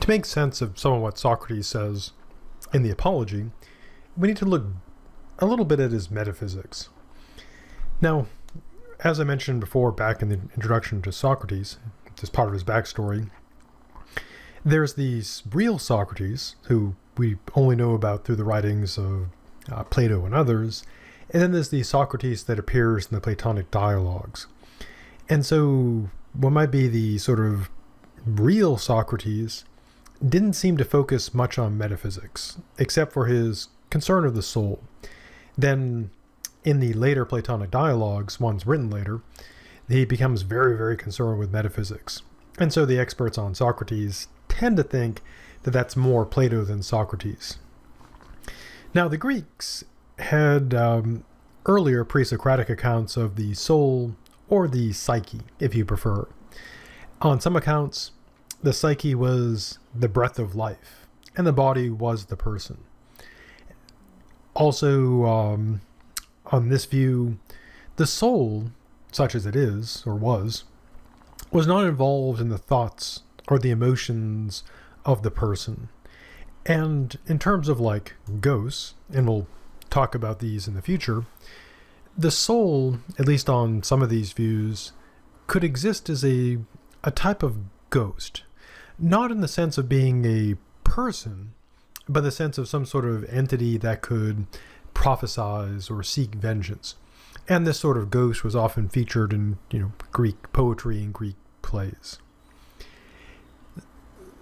To make sense of some of what Socrates says in the Apology, we need to look a little bit at his metaphysics. Now, as I mentioned before back in the introduction to Socrates, as part of his backstory, there's the real Socrates, who we only know about through the writings of Plato and others, and then there's the Socrates that appears in the Platonic dialogues. And so what might be the sort of real Socrates didn't seem to focus much on metaphysics, except for his concern of the soul. Then in the later Platonic dialogues, ones written later, he becomes very, very concerned with metaphysics. And so the experts on Socrates tend to think that that's more Plato than Socrates. Now, the Greeks had earlier pre-Socratic accounts of the soul, or the psyche, if you prefer. On some accounts, the psyche was the breath of life, and the body was the person. Also, on this view, the soul, such as it is, or was not involved in the thoughts or the emotions of the person. And in terms of like ghosts, and we'll talk about these in the future, the soul, at least on some of these views, could exist as a type of ghost. Not in the sense of being a person, but the sense of some sort of entity that could prophesize or seek vengeance. And this sort of ghost was often featured in, Greek poetry and Greek plays.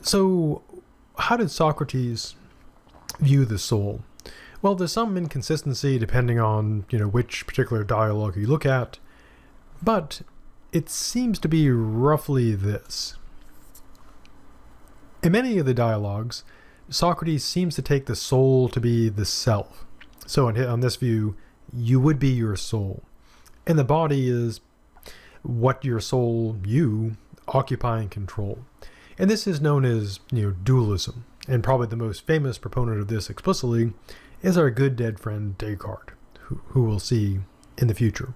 So, how did Socrates view the soul? Well, there's some inconsistency depending on, which particular dialogue you look at, but it seems to be roughly this. In many of the dialogues, Socrates seems to take the soul to be the self. So on this view, you would be your soul. And the body is what your soul, you, occupy and control. And this is known as, dualism. And probably the most famous proponent of this explicitly is our good dead friend Descartes, who we'll see in the future.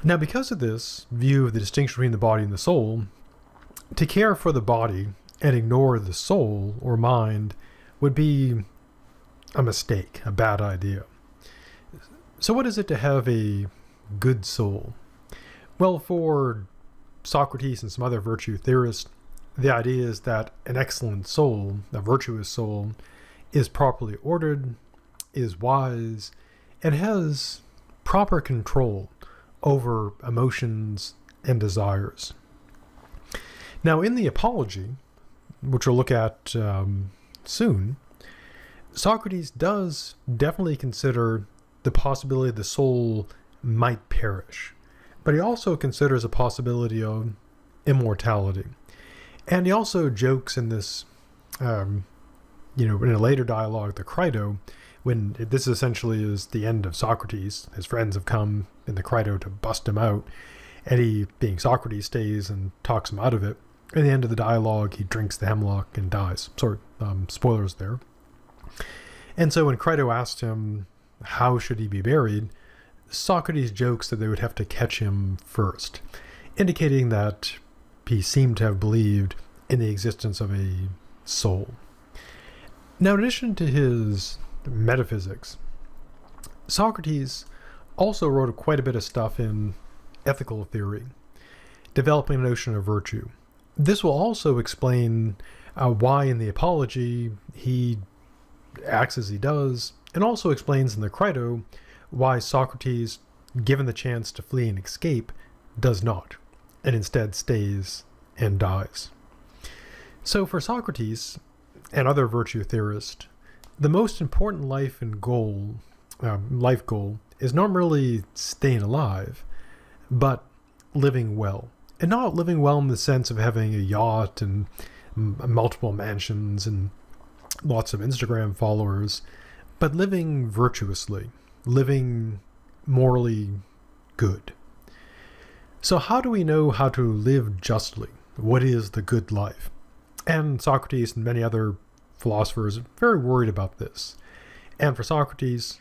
Now, because of this view of the distinction between the body and the soul, to care for the body and ignore the soul or mind would be a mistake, a bad idea. So what is it to have a good soul? Well, for Socrates and some other virtue theorists, the idea is that an excellent soul, a virtuous soul, is properly ordered, is wise, and has proper control over emotions and desires. Now, in the Apology, which we'll look at soon, Socrates does definitely consider the possibility the soul might perish, but he also considers a possibility of immortality. And he also jokes in this, in a later dialogue, the Crito, when this essentially is the end of Socrates. His friends have come in the Crito to bust him out, and he, being Socrates, stays and talks him out of it. At the end of the dialogue, he drinks the hemlock and dies. Sorry, spoilers there. And so when Crito asked him how should he be buried, Socrates jokes that they would have to catch him first, indicating that he seemed to have believed in the existence of a soul. Now, in addition to his metaphysics, Socrates also wrote quite a bit of stuff in ethical theory, developing a notion of virtue. This will also explain why in the Apology he acts as he does, and also explains in the Crito why Socrates, given the chance to flee and escape, does not, and instead stays and dies. So for Socrates and other virtue theorists, the most important life goal is not merely staying alive, but living well. And not living well in the sense of having a yacht and multiple mansions and lots of Instagram followers, but living virtuously, living morally good. So how do we know how to live justly? What is the good life? And Socrates and many other philosophers are very worried about this. And for Socrates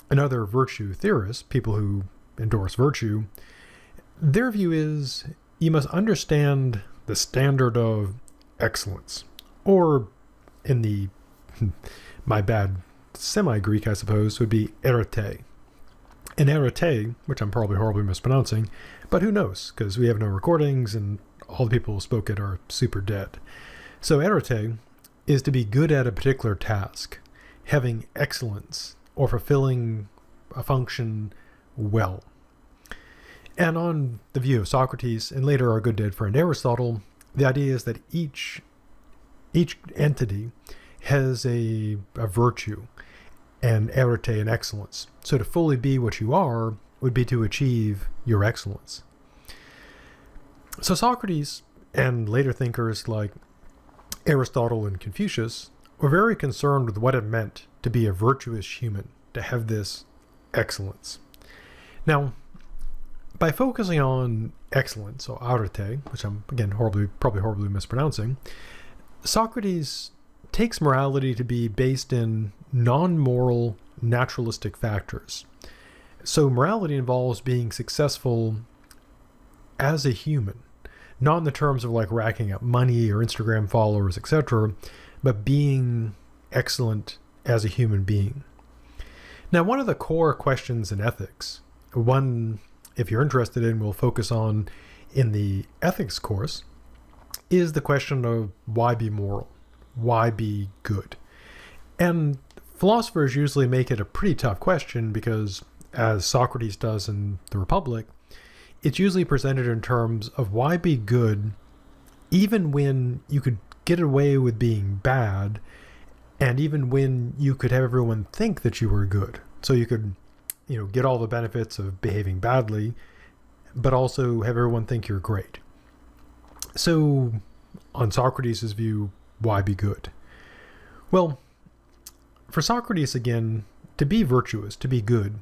and other virtue theorists, people who endorse virtue, their view is you must understand the standard of excellence. Or in the, my bad semi-Greek, I suppose, would be erete. And erete, which I'm probably horribly mispronouncing, but who knows, because we have no recordings and all the people who spoke it are super dead. So erete is to be good at a particular task, having excellence, or fulfilling a function well. And on the view of Socrates, and later our good dead friend Aristotle, the idea is that each entity has a virtue, and arete, and excellence. So to fully be what you are would be to achieve your excellence. So Socrates and later thinkers like Aristotle and Confucius were very concerned with what it meant to be a virtuous human, to have this excellence. Now, by focusing on excellence, or arete, which I'm again probably horribly mispronouncing, Socrates takes morality to be based in non-moral, naturalistic factors. So morality involves being successful as a human, not in the terms of like racking up money or Instagram followers, etc., but being excellent as a human being. Now, one of the core questions in ethics, one, if you're interested in, we'll focus on in the ethics course, is the question of why be moral? Why be good? And philosophers usually make it a pretty tough question because, as Socrates does in the Republic, it's usually presented in terms of why be good even when you could get away with being bad, and even when you could have everyone think that you were good. So you could, get all the benefits of behaving badly, but also have everyone think you're great. So, on Socrates' view, why be good? Well, for Socrates, again, to be virtuous, to be good,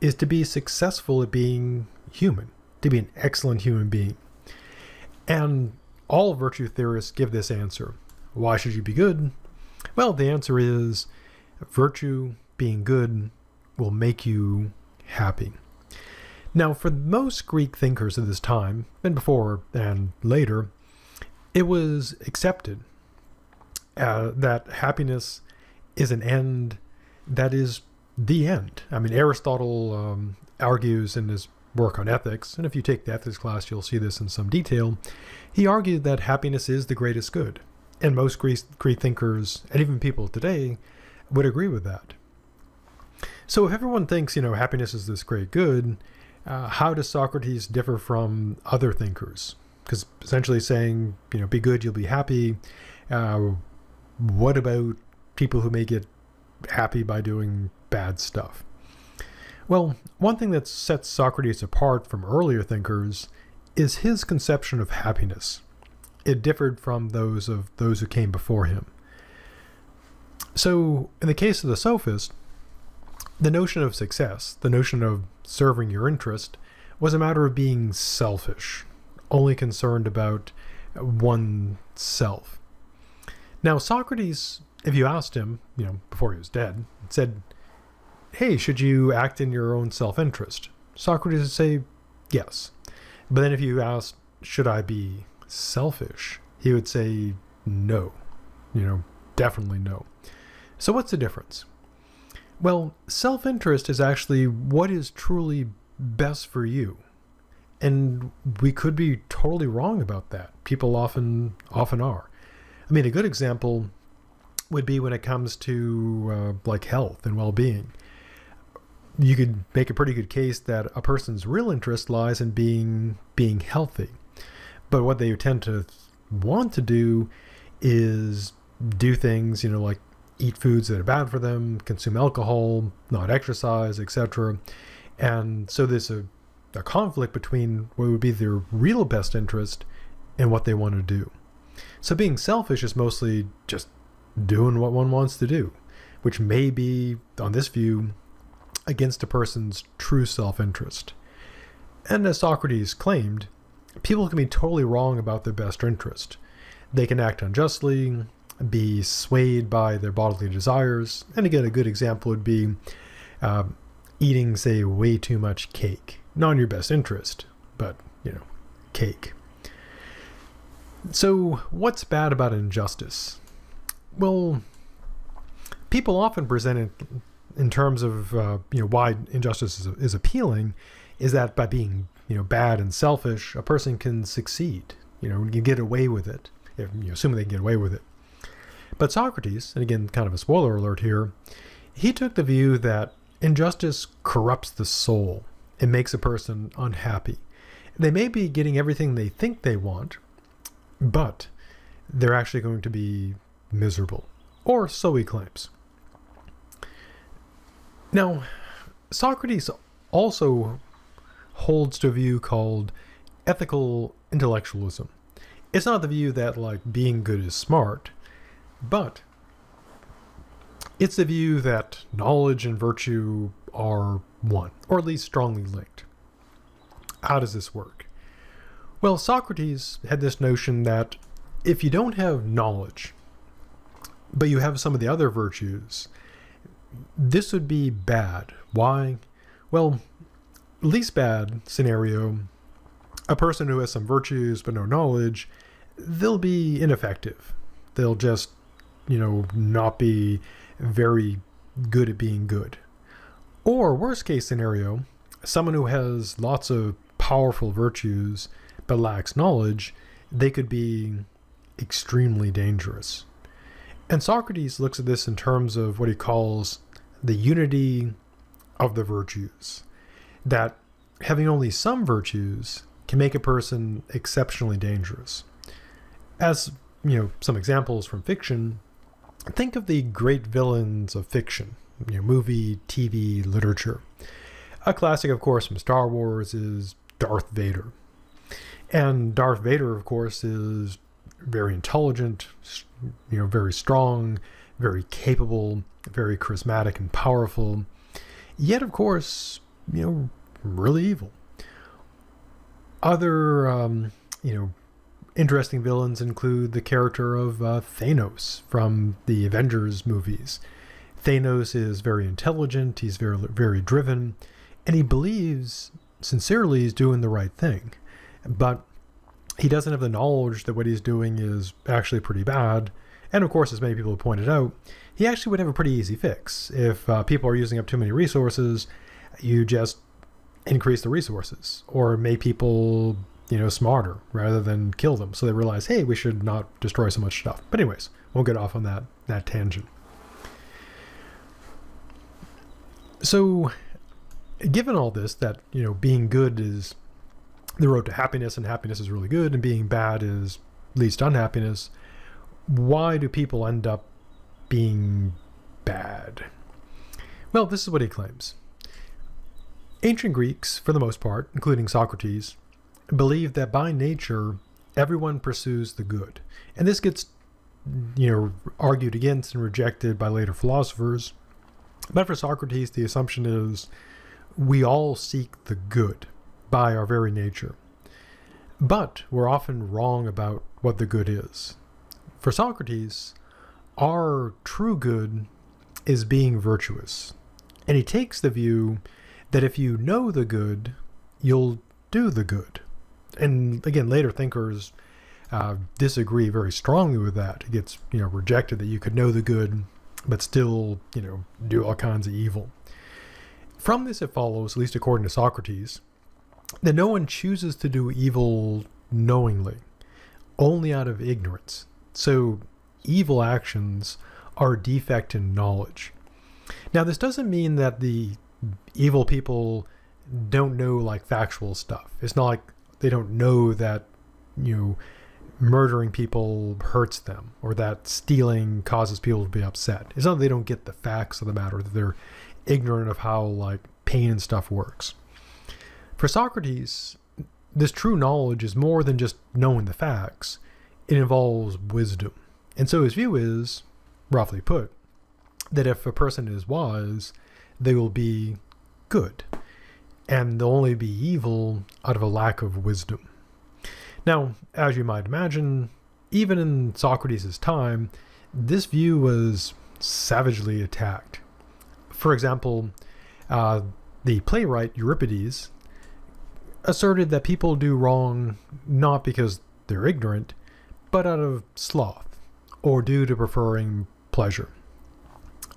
is to be successful at being human, to be an excellent human being. And all virtue theorists give this answer. Why should you be good? Well, the answer is virtue, being good, will make you happy. Now, for most Greek thinkers of this time, and before and later, it was accepted that happiness is an end that is the end. I mean, Aristotle argues in his work on ethics, and if you take the ethics class, you'll see this in some detail. He argued that happiness is the greatest good. And most Greek thinkers, and even people today, would agree with that. So if everyone thinks, happiness is this great good, how does Socrates differ from other thinkers? Because essentially saying, be good, you'll be happy. What about people who may get happy by doing bad stuff? Well, one thing that sets Socrates apart from earlier thinkers is his conception of happiness. It differed from those who came before him. So, in the case of the sophist, the notion of success, the notion of serving your interest, was a matter of being selfish, only concerned about oneself. Now, Socrates, if you asked him, before he was dead, said, hey, should you act in your own self-interest? Socrates would say, yes. But then if you asked, should I be selfish? He would say, no. Definitely no. So what's the difference? Well, self-interest is actually what is truly best for you. And we could be totally wrong about that. People often are. I mean, a good example would be when it comes to like health and well-being. You could make a pretty good case that a person's real interest lies in being healthy. But what they tend to want to do is do things, like eat foods that are bad for them, consume alcohol, not exercise, etc. And so there's a conflict between what would be their real best interest and what they want to do. So being selfish is mostly just doing what one wants to do, which may be, on this view, against a person's true self-interest. And as Socrates claimed, people can be totally wrong about their best interest. They can act unjustly, be swayed by their bodily desires. And again, a good example would be eating, say, way too much cake. Not in your best interest, but, cake. So, what's bad about injustice? Well, people often present it in terms of why injustice is appealing, is that by being bad and selfish, a person can succeed. Can get away with it, assuming they can get away with it. But Socrates, and again, kind of a spoiler alert here, he took the view that injustice corrupts the soul. It makes a person unhappy. They may be getting everything they think they want, but they're actually going to be miserable. Or so he claims. Now, Socrates also holds to a view called ethical intellectualism. It's not the view that being good is smart, but it's the view that knowledge and virtue are one, or at least strongly linked. How does this work? Well, Socrates had this notion that if you don't have knowledge, but you have some of the other virtues, this would be bad. Why? Well, least bad scenario, a person who has some virtues but no knowledge, they'll be ineffective. They'll just, not be very good at being good. Or worst case scenario, someone who has lots of powerful virtues but lacks knowledge, they could be extremely dangerous. And Socrates looks at this in terms of what he calls the unity of the virtues. That having only some virtues can make a person exceptionally dangerous. As, some examples from fiction, think of the great villains of fiction, movie, TV, literature. A classic, of course, from Star Wars is Darth Vader. And Darth Vader, of course, is very intelligent, very strong, very capable, very charismatic and powerful. Yet, of course, really evil. Other, interesting villains include the character of Thanos from the Avengers movies. Thanos is very intelligent, he's very, very driven, and he believes sincerely he's doing the right thing. But he doesn't have the knowledge that what he's doing is actually pretty bad. And of course, as many people have pointed out, he actually would have a pretty easy fix. If people are using up too many resources, you just increase the resources or make people smarter rather than kill them, so they realize, hey, we should not destroy so much stuff. But anyways, we'll get off on that tangent. So given all this, that being good is the road to happiness, and happiness is really good, and being bad is least unhappiness, why do people end up being bad? Well, this is what he claims. Ancient Greeks, for the most part, including Socrates, believed that by nature everyone pursues the good. And this gets argued against and rejected by later philosophers. But for Socrates, the assumption is we all seek the good by our very nature. But we're often wrong about what the good is. For Socrates, our true good is being virtuous. And he takes the view that if you know the good, you'll do the good. And again, later thinkers disagree very strongly with that. It gets rejected that you could know the good but still do all kinds of evil. From this it follows, at least according to Socrates, that no one chooses to do evil knowingly, only out of ignorance. So evil actions are a defect in knowledge. Now, this doesn't mean that the evil people don't know factual stuff. It's not like they don't know that murdering people hurts them, or that stealing causes people to be upset. It's not that they don't get the facts of the matter, that they're ignorant of how pain and stuff works. For Socrates, this true knowledge is more than just knowing the facts. It involves wisdom. And so his view is, roughly put, that if a person is wise, they will be good. And they'll only be evil out of a lack of wisdom. Now, as you might imagine, even in Socrates' time, this view was savagely attacked. For example, the playwright Euripides asserted that people do wrong not because they're ignorant, but out of sloth, or due to preferring pleasure.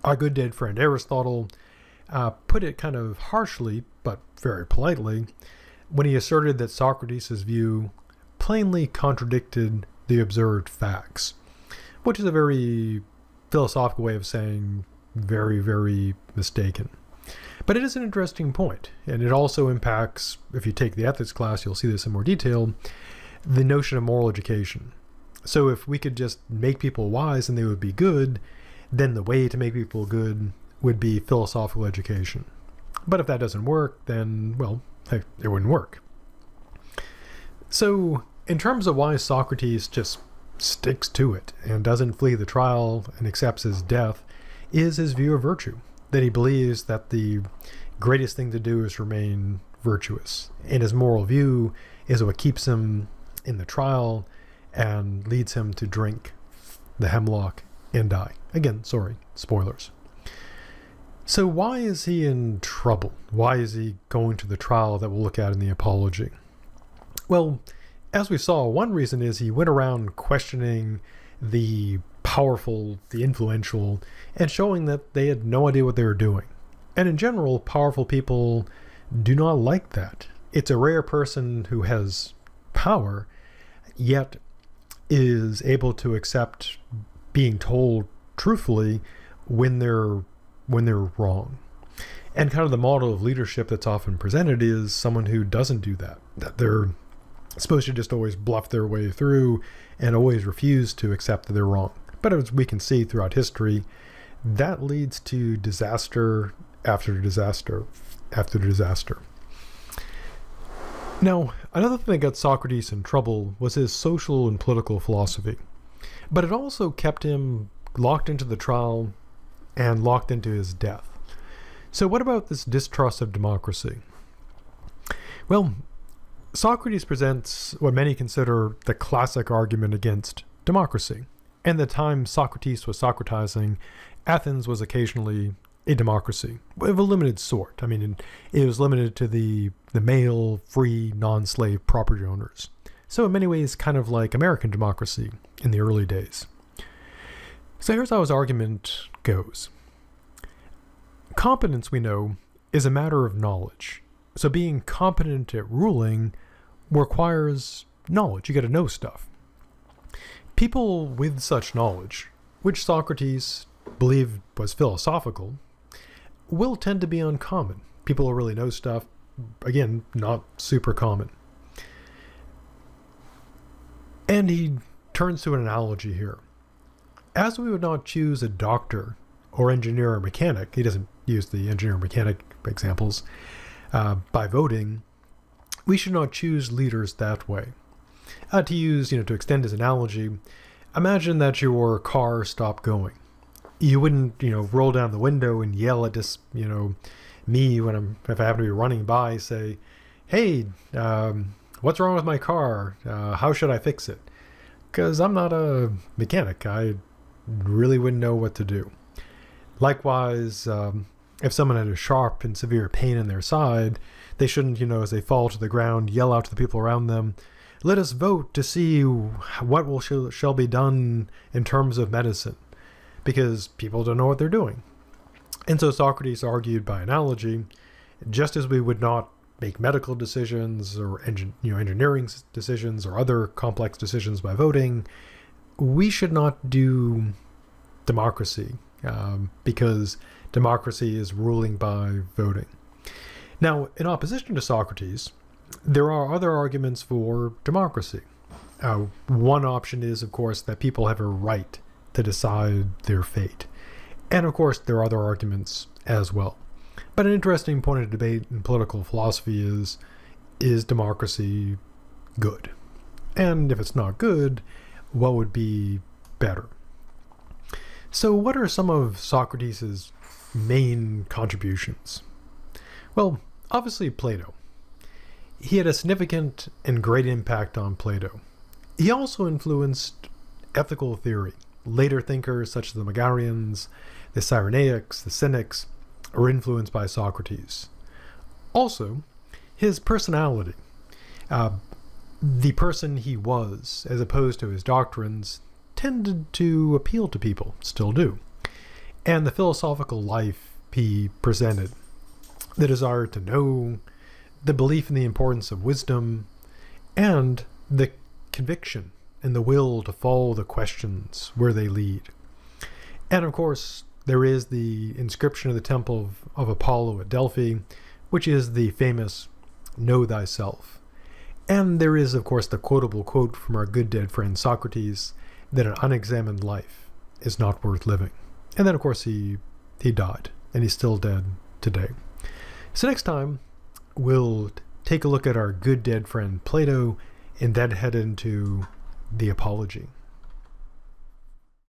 Our good dead friend Aristotle put it kind of harshly, but very politely, when he asserted that Socrates' view plainly contradicted the observed facts, which is a very philosophical way of saying very, very mistaken. But it is an interesting point, and it also impacts, if you take the ethics class, you'll see this in more detail, the notion of moral education. So if we could just make people wise and they would be good, then the way to make people good would be philosophical education. But if that doesn't work, then, well, heck, it wouldn't work. So, in terms of why Socrates just sticks to it and doesn't flee the trial and accepts his death, is his view of virtue, that he believes that the greatest thing to do is remain virtuous. And his moral view is what keeps him in the trial and leads him to drink the hemlock and die. Again, sorry, spoilers. So why is he in trouble? Why is he going to the trial that we'll look at in the Apology? Well, as we saw, one reason is he went around questioning the powerful, the influential, and showing that they had no idea what they were doing. And in general, powerful people do not like that. It's a rare person who has power, yet is able to accept being told truthfully when they're wrong. And kind of the model of leadership that's often presented is someone who doesn't do that they're supposed to just always bluff their way through and always refuse to accept that they're wrong. But as we can see throughout history, that leads to disaster after disaster after disaster. Now, another thing that got Socrates in trouble was his social and political philosophy. But it also kept him locked into the trial and locked into his death. So what about this distrust of democracy? Well, Socrates presents what many consider the classic argument against democracy. And the time Socrates was Socratizing, Athens was occasionally a democracy of a limited sort. I mean, it was limited to the male, free, non-slave property owners. So in many ways, kind of like American democracy in the early days. So here's how his argument goes. Competence, we know, is a matter of knowledge. So being competent at ruling requires knowledge. You got to know stuff. People with such knowledge, which Socrates believed was philosophical, will tend to be uncommon. People who really know stuff, again, not super common. And he turns to an analogy here. As we would not choose a doctor or engineer or mechanic, he doesn't use the engineer or mechanic examples, by voting, we should not choose leaders that way. To extend his analogy, imagine that your car stopped going. You wouldn't, roll down the window and yell at this, me if I happen to be running by, say, hey, what's wrong with my car? How should I fix it? Because I'm not a mechanic. I really wouldn't know what to do. Likewise, if someone had a sharp and severe pain in their side, they shouldn't, as they fall to the ground, yell out to the people around them, let us vote to see what shall be done in terms of medicine, because people don't know what they're doing. And so Socrates argued by analogy, just as we would not make medical decisions or engineering decisions or other complex decisions by voting, we should not do democracy, because democracy is ruling by voting. Now, in opposition to Socrates, there are other arguments for democracy. One option is, of course, that people have a right to decide their fate. And of course, there are other arguments as well. But an interesting point of debate in political philosophy is democracy good? And if it's not good, what would be better? So what are some of Socrates' main contributions? Well, obviously Plato. He had a significant and great impact on Plato. He also influenced ethical theory. Later thinkers such as the Megarians, the Cyrenaics, the Cynics are influenced by Socrates. Also, his personality. the person he was, as opposed to his doctrines, tended to appeal to people, still do. And the philosophical life he presented, the desire to know, the belief in the importance of wisdom, and the conviction and the will to follow the questions where they lead. And of course, there is the inscription of the Temple of Apollo at Delphi, which is the famous "Know thyself." And there is, of course, the quotable quote from our good dead friend Socrates, that an unexamined life is not worth living. And then, of course, he died, and he's still dead today. So next time, we'll take a look at our good dead friend Plato, and then head into the Apology.